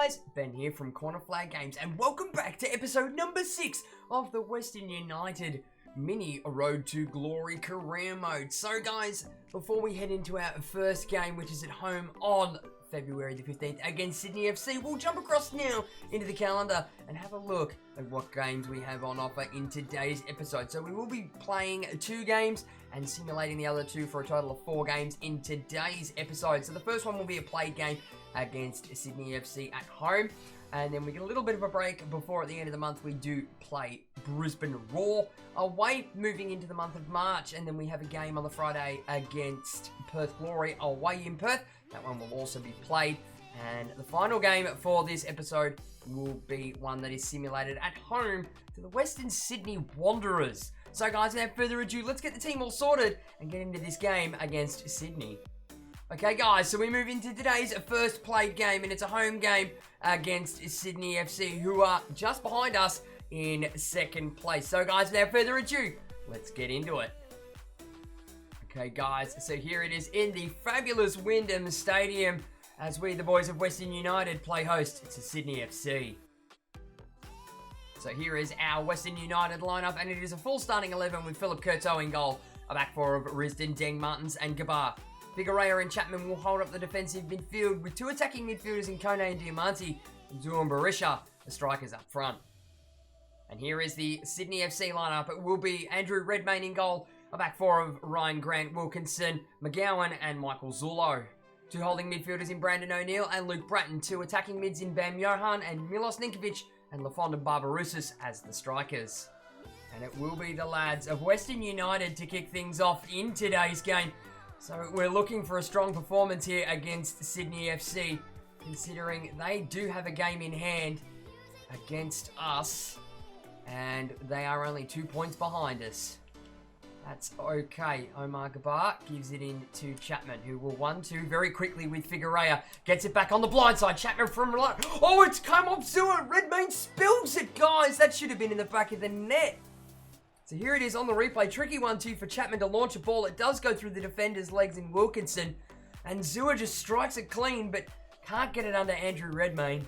guys, Ben here from Corner Flag Games, and welcome back to episode number 6 of the Western United mini Road to Glory career mode. So guys, before we head into our first game, which is at home on February the 15th against Sydney FC, we'll jump across now into the calendar and have a look at what games we have on offer in today's episode. So we will be playing 2 games and simulating the other 2 for a total of 4 games in today's episode. So the first one will be a played game against Sydney FC at home, and then we get a little bit of a break before at the end of the month we do play Brisbane Roar away, moving into the month of March, and then we have a game on the Friday against Perth Glory away in Perth. That one will also be played, and the final game for this episode will be one that is simulated at home to the Western Sydney Wanderers. So guys, without further ado, let's get the team all sorted and get into this game against Sydney. Okay guys, so we move into today's first played game, and it's a home game against Sydney FC, who are just behind us in second place. So guys, without further ado, let's get into it. Okay guys, so here it is in the fabulous Wyndham Stadium as we, the boys of Western United, play host to Sydney FC. So here is our Western United lineup, and it is a full starting 11 with Philip Curto in goal, a back four of Risdon, Deng, Martins and Gabar. Figueroa and Chapman will hold up the defensive midfield with 2 attacking midfielders in Kone and Diamanti, and Zua and Berisha, the strikers up front. And here is the Sydney FC lineup. It will be Andrew Redmayne in goal, a back four of Ryan Grant, Wilkinson, McGowan and Michael Zullo. 2 holding midfielders in Brandon O'Neill and Luke Bratton, 2 attacking mids in Bam Johan and Milos Ninkovic, and Lafond and Barbarousis as the strikers. And it will be the lads of Western United to kick things off in today's game. So we're looking for a strong performance here against Sydney FC, considering they do have a game in hand against us, and they are only 2 points behind us. That's okay. Omar Gabar gives it in to Chapman, who will 1-2 very quickly with Figueroa. Gets it back on the blind side. Chapman from... Oh, it's come off Zua. Redmayne spills it, guys. That should have been in the back of the net. So here it is on the replay. Tricky 1-2 for Chapman to launch a ball. It does go through the defender's legs in Wilkinson. And Zua just strikes it clean, but can't get it under Andrew Redmayne.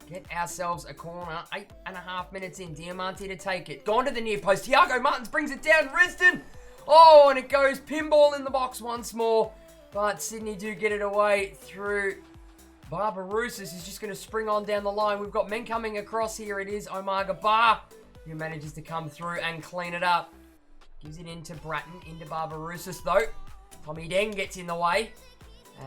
Get ourselves a corner. 8.5 minutes in. Diamanti to take it. Gone to the near post. Thiago Martins brings it down. Risdon. Oh, and it goes pinball in the box once more. But Sydney do get it away through Barbarousis. He's just going to spring on down the line. We've got men coming across. Here it is. Omar Gabar, who manages to come through and clean it up. Gives it into Bratton. Into Barbarousis though. Tommy Deng gets in the way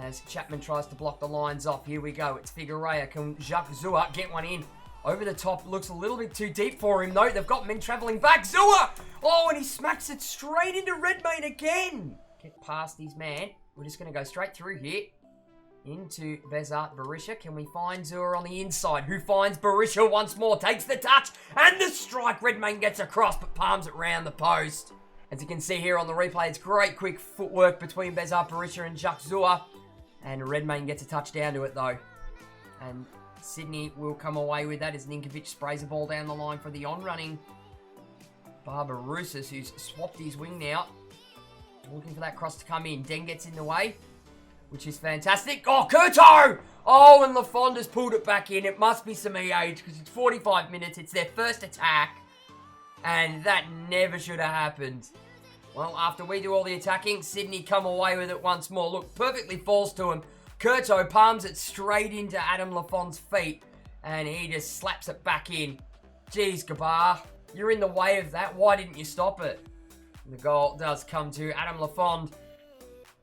as Chapman tries to block the lines off. Here we go. It's Figueroa. Can Jacques Zua get one in? Over the top. Looks a little bit too deep for him, though. They've got men travelling back. Zua! Oh, and he smacks it straight into Redmayne again. Get past his man. We're just going to go straight through here. Into Bezat Berisha. Can we find Zua on the inside? Who finds Berisha once more? Takes the touch. And the strike. Redmayne gets across, but palms it round the post. As you can see here on the replay, it's great quick footwork between Bezat Berisha and Jacques Zua. And Redmayne gets a touchdown to it though. And Sydney will come away with that as Ninkovic sprays a ball down the line for the on-running Barbarousis, who's swapped his wing now. Looking for that cross to come in. Deng gets in the way, which is fantastic. Oh, Curto! Oh, and Lafond has pulled it back in. It must be some EH because it's 45 minutes. It's their first attack. And that never should have happened. Well, after we do all the attacking, Sydney come away with it once more. Look, perfectly falls to him. Curto palms it straight into Adam Lafond's feet, and he just slaps it back in. Jeez, Gabar, you're in the way of that. Why didn't you stop it? The goal does come to Adam Lafond.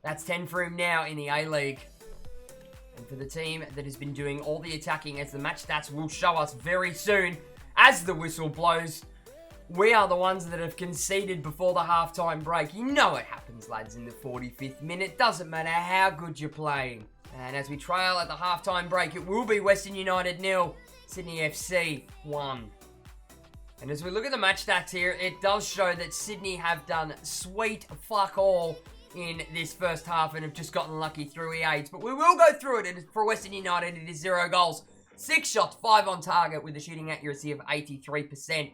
That's 10 for him now in the A-League. And for the team that has been doing all the attacking, as the match stats will show us very soon, as the whistle blows, we are the ones that have conceded before the halftime break. You know it happens, lads, in the 45th minute. Doesn't matter how good you're playing. And as we trail at the halftime break, it will be Western United 0, Sydney FC 1. And as we look at the match stats here, it does show that Sydney have done sweet fuck all in this first half and have just gotten lucky through EAs. But we will go through it. For Western United, it is 0 goals, 6 shots, 5 on target with a shooting accuracy of 83%.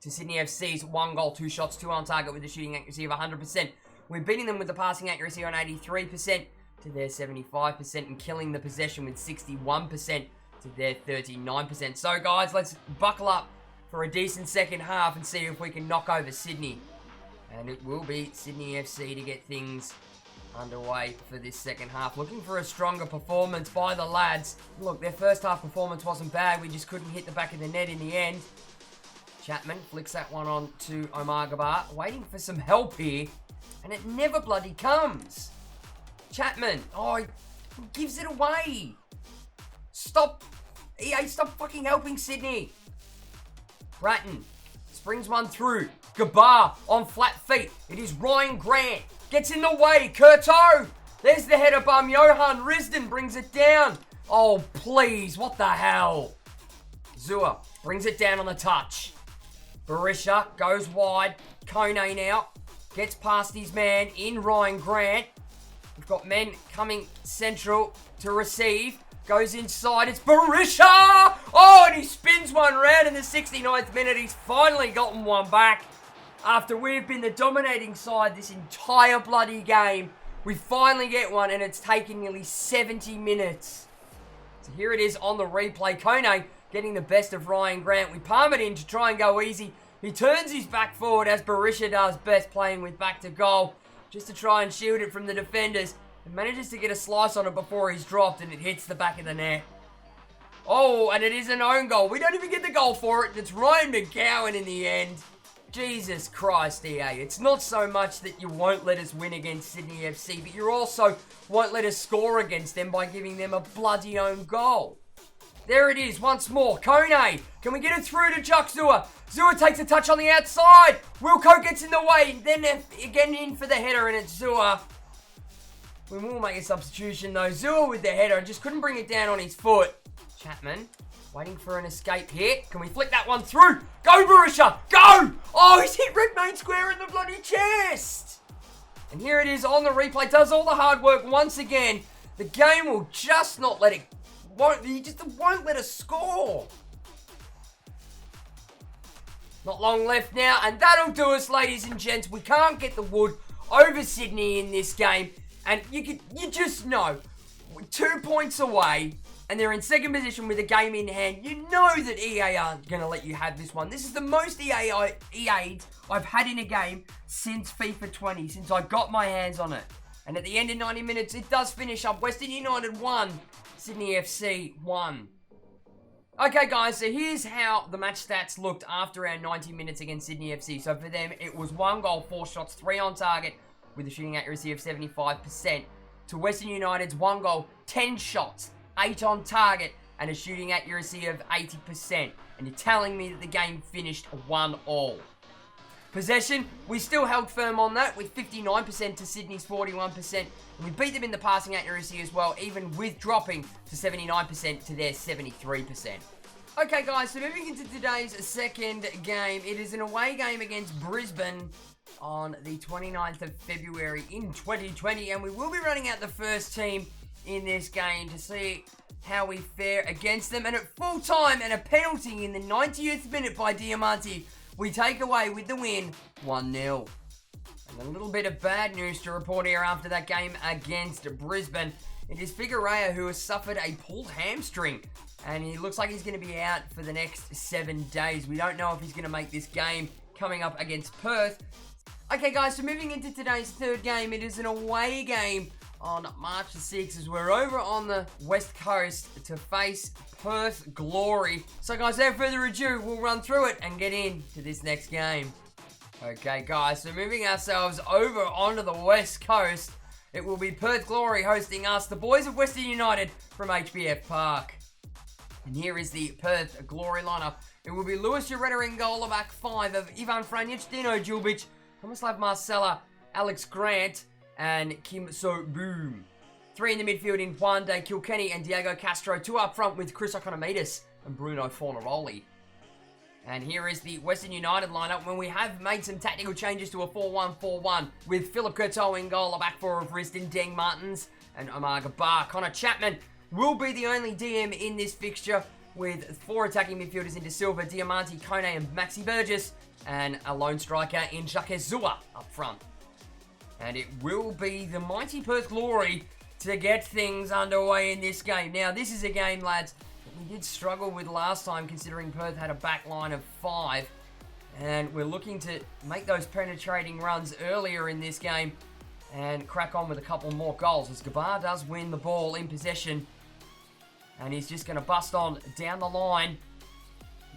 To Sydney FC's 1 goal, 2 shots, 2 on target with a shooting accuracy of 100%. We're beating them with the passing accuracy on 83% to their 75% and killing the possession with 61% to their 39%. So, guys, let's buckle up for a decent second half and see if we can knock over Sydney. And it will be Sydney FC to get things underway for this second half. Looking for a stronger performance by the lads. Look, their first half performance wasn't bad. We just couldn't hit the back of the net in the end. Chapman flicks that one on to Omar Gabar. Waiting for some help here. And it never bloody comes. Chapman. Oh, he gives it away. Stop. EA, stop fucking helping Sydney. Bratton springs one through. Gabar on flat feet. It is Ryan Grant. Gets in the way. Curto. There's the header bum. Johan Risden brings it down. Oh, please. What the hell? Zua brings it down on the touch. Berisha goes wide. Kone now. Gets past his man in Ryan Grant. We've got men coming central to receive. Goes inside. It's Berisha. Oh, and he spins one round in the 69th minute. He's finally gotten one back. After we've been the dominating side this entire bloody game, we finally get one, and it's taken nearly 70 minutes. So here it is on the replay. Kone getting the best of Ryan Grant. We palm it in to try and go easy. He turns his back forward as Berisha does best, playing with back to goal, just to try and shield it from the defenders. And manages to get a slice on it before he's dropped, and it hits the back of the net. Oh, and it is an own goal. We don't even get the goal for it. It's Ryan McGowan in the end. Jesus Christ, EA. It's not so much that you won't let us win against Sydney FC, but you also won't let us score against them by giving them a bloody own goal. There it is, once more. Kone, can we get it through to Chuck Zua? Zua takes a touch on the outside. Wilco gets in the way. Then again in for the header, and it's Zua. We will make a substitution, though. Zua with the header, just couldn't bring it down on his foot. Chapman, waiting for an escape hit. Can we flick that one through? Go, Berisha! Go! Oh, he's hit Red Main Square in the bloody chest! And here it is on the replay. Does all the hard work once again. The game will just not let it... He just won't let us score. Not long left now, and that'll do us, ladies and gents. We can't get the wood over Sydney in this game. And you just know, 2 points away, and they're in second position with a game in hand. You know that EA aren't going to let you have this one. This is the most EA I've had in a game since FIFA 20, since I got my hands on it. And at the end of 90 minutes, it does finish up. Western United 1, Sydney FC 1. Okay, guys, so here's how the match stats looked after our 90 minutes against Sydney FC. So for them, it was 1 goal, 4 shots, 3 on target, with a shooting accuracy of 75%. To Western United's 1 goal, 10 shots, 8 on target, and a shooting accuracy of 80%. And you're telling me that the game finished 1-1. Possession, we still held firm on that with 59% to Sydney's 41%. And we beat them in the passing accuracy as well, even with dropping to 79% to their 73%. Okay, guys, so moving into today's second game, it is an away game against Brisbane on the 29th of February in 2020, and we will be running out the first team in this game to see how we fare against them. And at full time and a penalty in the 90th minute by Diamanti, we take away with the win 1-0. And a little bit of bad news to report here after that game against Brisbane. It is Figueroa who has suffered a pulled hamstring, and he looks like he's going to be out for the next 7 days. We don't know if he's going to make this game coming up against Perth. Okay, guys, so moving into today's third game, it is an away game on March the 6th as we're over on the West Coast to face Perth Glory. So, guys, without further ado, we'll run through it and get into this next game. Okay, guys, so moving ourselves over onto the West Coast, it will be Perth Glory hosting us, the boys of Western United from HBF Park. And here is the Perth Glory lineup. It will be Lewis Ureta in goal, a back 5 of Ivan Franjic, Dino Djulbic, Tomislav Marcella, Alex Grant, and Kim So-Boom. 3 in the midfield in Juan de Kilkenny and Diego Castro. 2 up front with Chris Okonomidis and Bruno Fornaroli. And here is the Western United lineup when we have made some tactical changes to a 4-1-4-1 with Philip Curto in goal, a back 4 of Risden, Deng Martins, and Omar Gabar. Connor Chapman will be the only DM in this fixture with 4 attacking midfielders in De Silva, Diamanti, Kone, and Maxi Burgess, and a lone striker in Jacques Zua up front. And it will be the mighty Perth Glory to get things underway in this game. Now, this is a game, lads, that he did struggle with last time, considering Perth had a back line of 5. And we're looking to make those penetrating runs earlier in this game and crack on with a couple more goals, as Gabar does win the ball in possession. And he's just going to bust on down the line.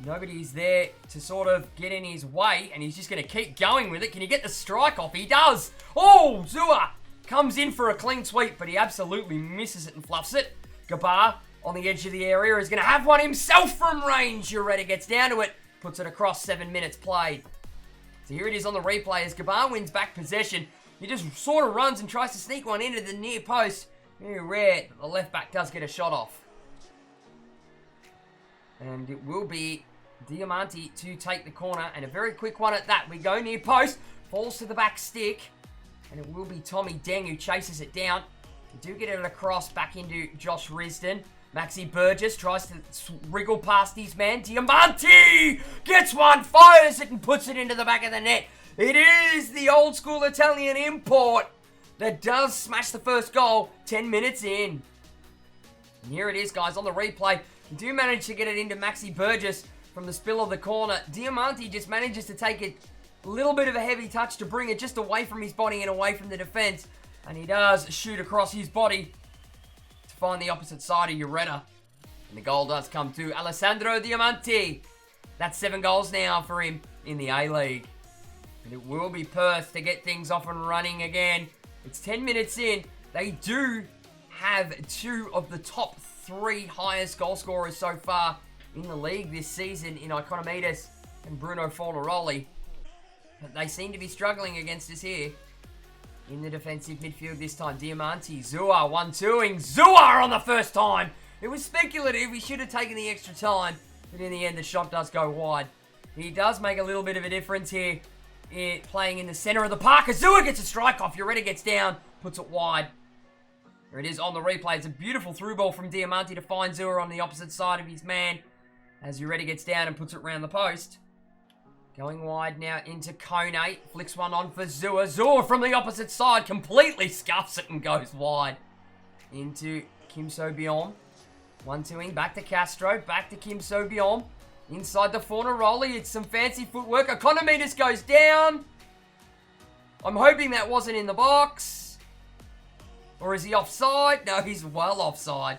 Nobody's there to sort of get in his way, and he's just going to keep going with it. Can he get the strike off? He does! Oh, Zua comes in for a clean sweep, but he absolutely misses it and fluffs it. Gabar, on the edge of the area, is going to have one himself from range. Ureta gets down to it, puts it across, 7 minutes played. So here it is on the replay as Gabar wins back possession. He just sort of runs and tries to sneak one into the near post. Very rare that the left back does get a shot off. And it will be Diamante to take the corner, and a very quick one at that. We go near post, falls to the back stick, and it will be Tommy Deng who chases it down. We do get it across back into Josh Risdon. Maxi Burgess tries to wriggle past his man. Diamante gets one, fires it, and puts it into the back of the net. It is the old school Italian import that does smash the first goal 10 minutes in. And here it is, guys, on the replay. We do manage to get it into Maxi Burgess from the spill of the corner. Diamante just manages to take a little bit of a heavy touch to bring it just away from his body and away from the defense. And he does shoot across his body to find the opposite side of Ureta. And the goal does come to Alessandro Diamante. That's 7 goals now for him in the A-League. And it will be Perth to get things off and running again. It's 10 minutes in. They do have 2 of the top 3 highest goal scorers so far in the league this season in Iconomidis and Bruno Fornaroli. But they seem to be struggling against us here in the defensive midfield this time. Diamante, Zua 1-2ing. Zua on the first time. It was speculative. He should have taken the extra time. But in the end, the shot does go wide. He does make a little bit of a difference here playing in the center of the park. Zua gets a strike off. Ureta gets down, puts it wide. There it is on the replay. It's a beautiful through ball from Diamante to find Zua on the opposite side of his man as Ureta gets down and puts it round the post. Going wide now into Kone. Flicks one on for Zua. Zua from the opposite side completely scuffs it and goes wide. Into Kim So-byom. 1-2ing. Back to Castro. Back to Kim So-byom. Inside the Fornaroli. It's some fancy footwork. Economidis goes down. I'm hoping that wasn't in the box. Or is he offside? No, he's well offside.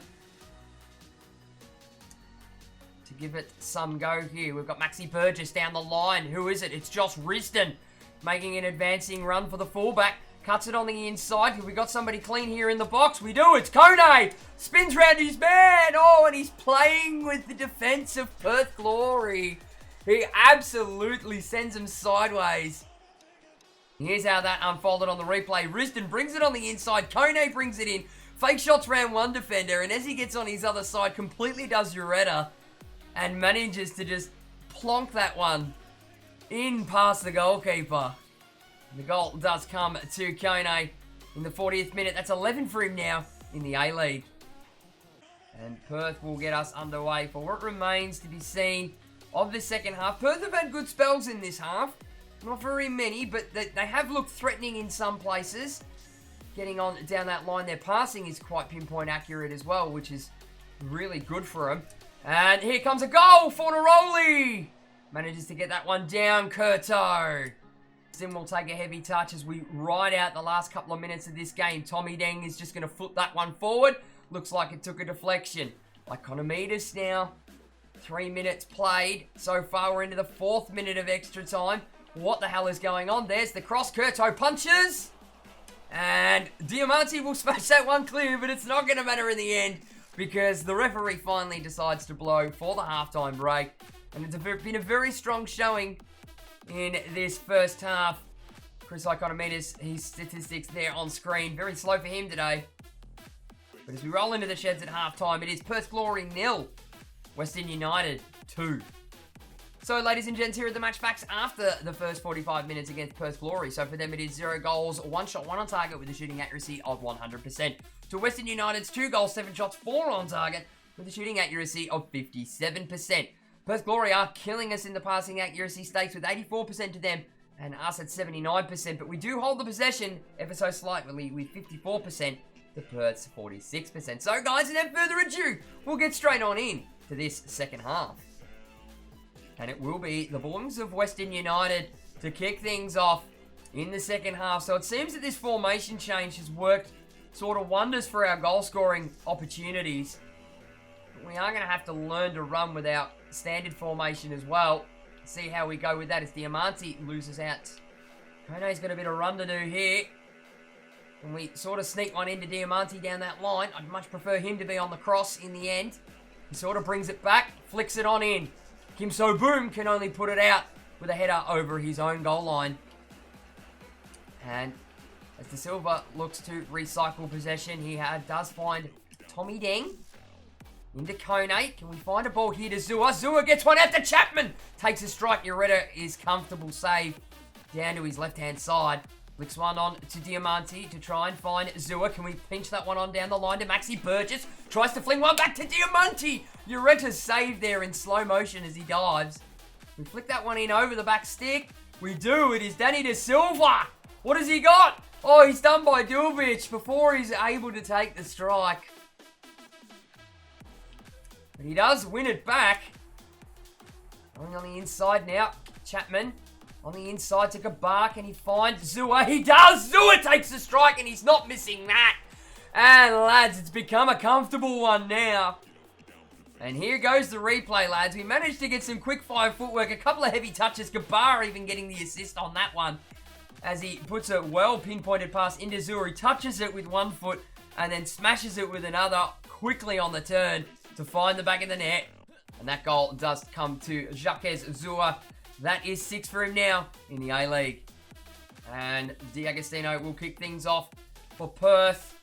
To give it some go here, we've got Maxi Burgess down the line. Who is it? It's Josh Risdon making an advancing run for the fullback. Cuts it on the inside. Have we got somebody clean here in the box? We do. It's Kone. Spins round his man. Oh, and he's playing with the defense of Perth Glory. He absolutely sends him sideways. Here's how that unfolded on the replay. Risdon brings it on the inside. Kone brings it in. Fake shots round one defender. And as he gets on his other side, completely does Ureta. And manages to just plonk that one in past the goalkeeper. And the goal does come to Kone in the 40th minute. That's 11 for him now in the A-League. And Perth will get us underway for what remains to be seen of the second half. Perth have had good spells in this half. Not very many, but they have looked threatening in some places. Getting on down that line, their passing is quite pinpoint accurate as well, which is really good for them. And here comes a goal for Fornaroli. Manages to get that one down, Curto. Then we'll take a heavy touch as we ride out the last couple of minutes of this game. Tommy Deng is just going to foot that one forward. Looks like it took a deflection. Iconomidis now. 3 minutes played. So far, we're into the 4th minute of extra time. What the hell is going on? There's the cross. Curto punches. And Diamante will smash that one clear, but it's not going to matter in the end because the referee finally decides to blow for the halftime break. And it's been a very strong showing in this first half. Chris Iconomidis, his statistics there on screen. Very slow for him today. But as we roll into the sheds at halftime, it is Perth Glory 0, Western United 2. So, ladies and gents, here are the match facts after the first 45 minutes against Perth Glory. So, for them, it is 0 goals, 1 shot, 1 on target with a shooting accuracy of 100%. To Western United's 2 goals, 7 shots, 4 on target with a shooting accuracy of 57%. Perth Glory are killing us in the passing accuracy stakes with 84% to them and us at 79%. But we do hold the possession ever so slightly with 54% to Perth's 46%. So, guys, without further ado, we'll get straight on in to for this second half. And it will be the Bulldogs of Western United to kick things off in the second half. So it seems that this formation change has worked sort of wonders for our goal scoring opportunities. We are going to have to learn to run with our standard formation as well. See how we go with that as Diamante loses out. Kone's got a bit of run to do here. And we sort of sneak one into Diamante down that line. I'd much prefer him to be on the cross in the end. He sort of brings it back, flicks it on in. Kim So Boom can only put it out with a header over his own goal line. And as De Silva looks to recycle possession, he does find Tommy Deng into Kone. Can we find a ball here to Zua? Zua gets one out to Chapman. Takes a strike. Ureta is comfortable save down to his left-hand side. Flicks one on to Diamante to try and find Zua. Can we pinch that one on down the line to Maxi Burgess? Tries to fling one back to Diamante. Ureta's saved there in slow motion as he dives. We flick that one in over the back stick. We do. It is Danny De Silva. What has he got? Oh, he's done by Dulbich before he's able to take the strike. But he does win it back. Going on the inside now. Chapman on the inside to Gabar. Can he find Zua? He does! Zua takes the strike and he's not missing that. And lads, it's become a comfortable one now. And here goes the replay, lads. We managed to get some quick fire footwork, a couple of heavy touches. Gabar even getting the assist on that one. As he puts a well pinpointed pass into Zua. He touches it with one foot and then smashes it with another quickly on the turn to find the back of the net. And that goal does come to Jacques Zua. That is 6 for him now in the A-League. And D'Agostino will kick things off for Perth.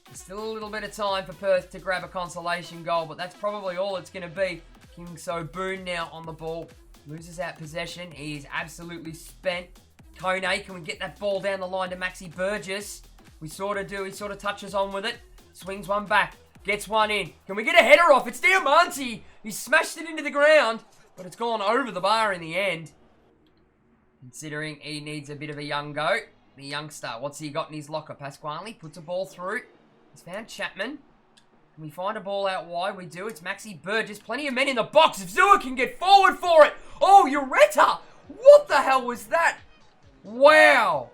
There's still a little bit of time for Perth to grab a consolation goal, but that's probably all it's going to be. Kim So Boon now on the ball. Loses out possession. He is absolutely spent. Kone, can we get that ball down the line to Maxi Burgess? We sort of do. He sort of touches on with it. Swings one back. Gets one in. Can we get a header off? It's Diamante. He smashed it into the ground, but it's gone over the bar in the end. Considering he needs a bit of a young goat. The youngster. What's he got in his locker? Pasquale puts a ball through. He's found Chapman. Can we find a ball out wide? We do. It's Maxi Burgess. Plenty of men in the box. If Zua can get forward for it. Oh, Ureta. What the hell was that? Wow.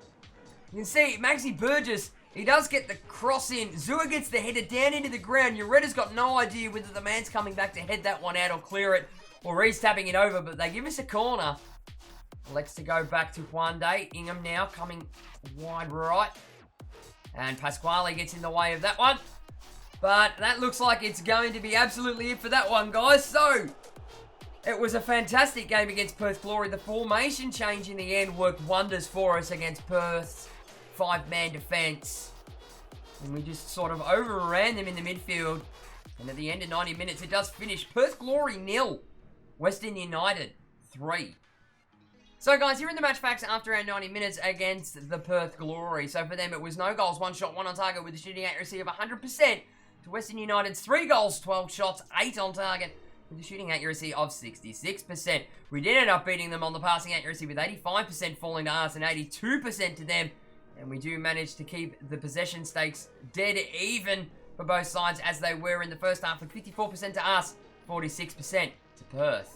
You can see Maxi Burgess, he does get the cross in. Zua gets the header down into the ground. Ureta's got no idea whether the man's coming back to head that one out or clear it, or he's tapping it over, but they give us a corner. Elects to go back to Juande. Ingham now coming wide right. And Pasquale gets in the way of that one. But that looks like it's going to be absolutely it for that one, guys. So, it was a fantastic game against Perth Glory. The formation change in the end worked wonders for us against Perth's 5-man defence. And we just sort of overran them in the midfield. And at the end of 90 minutes, it does finish Perth Glory 0, Western United 3. So guys, here are the match facts after our 90 minutes against the Perth Glory. So for them, it was no goals, 1 shot, 1 on target with a shooting accuracy of 100%. To Western United's 3 goals, 12 shots, 8 on target with a shooting accuracy of 66%. We did end up beating them on the passing accuracy with 85% falling to us and 82% to them. And we do manage to keep the possession stakes dead even for both sides as they were in the first half with 54% to us, 46% to Perth.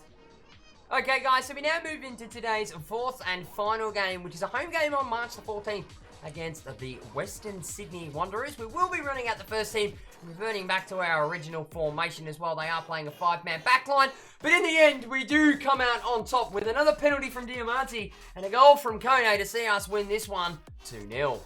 Okay guys, so we now move into today's 4th and final game, which is a home game on March the 14th against the Western Sydney Wanderers. We will be running out the first team, reverting back to our original formation as well. They are playing a 5-man backline, but in the end, we do come out on top with another penalty from Diamante and a goal from Kone to see us win this one 2-0.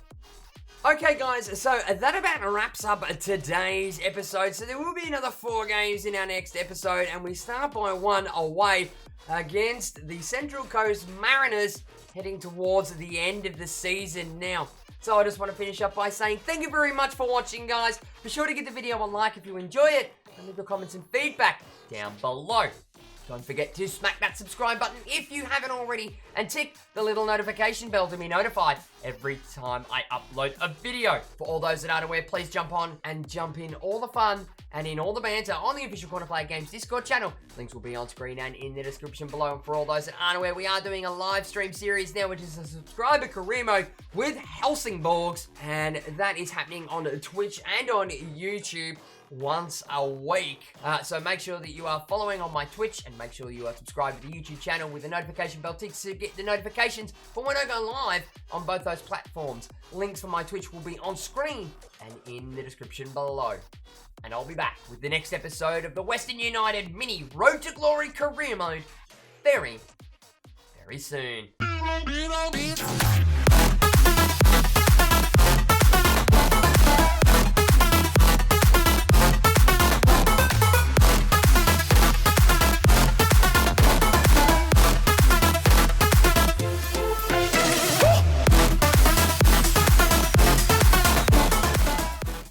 Okay guys, so that about wraps up today's episode. So there will be another 4 games in our next episode, and we start by 1 away against the Central Coast Mariners, heading towards the end of the season now. So I just want to finish up by saying thank you very much for watching, guys. Be sure to give the video a like if you enjoy it, and leave your comments and feedback down below. Don't forget to smack that subscribe button if you haven't already, and tick the little notification bell to be notified every time I upload a video. For all those that aren't aware, please jump on and jump in all the fun and in all the banter on the official Corner Flag Games Discord channel. Links will be on screen and in the description below. And for all those that aren't aware, we are doing a live stream series now, which is a subscriber career mode with Helsingborgs, and that is happening on Twitch and on YouTube. once a week. So make sure that you are following on my Twitch and make sure you are subscribed to the YouTube channel with the notification bell ticked to get the notifications for when I go live on both those platforms. Links for my Twitch will be on screen and in the description below. And I'll be back with the next episode of the Western United Mini Road to Glory Career Mode very, very soon.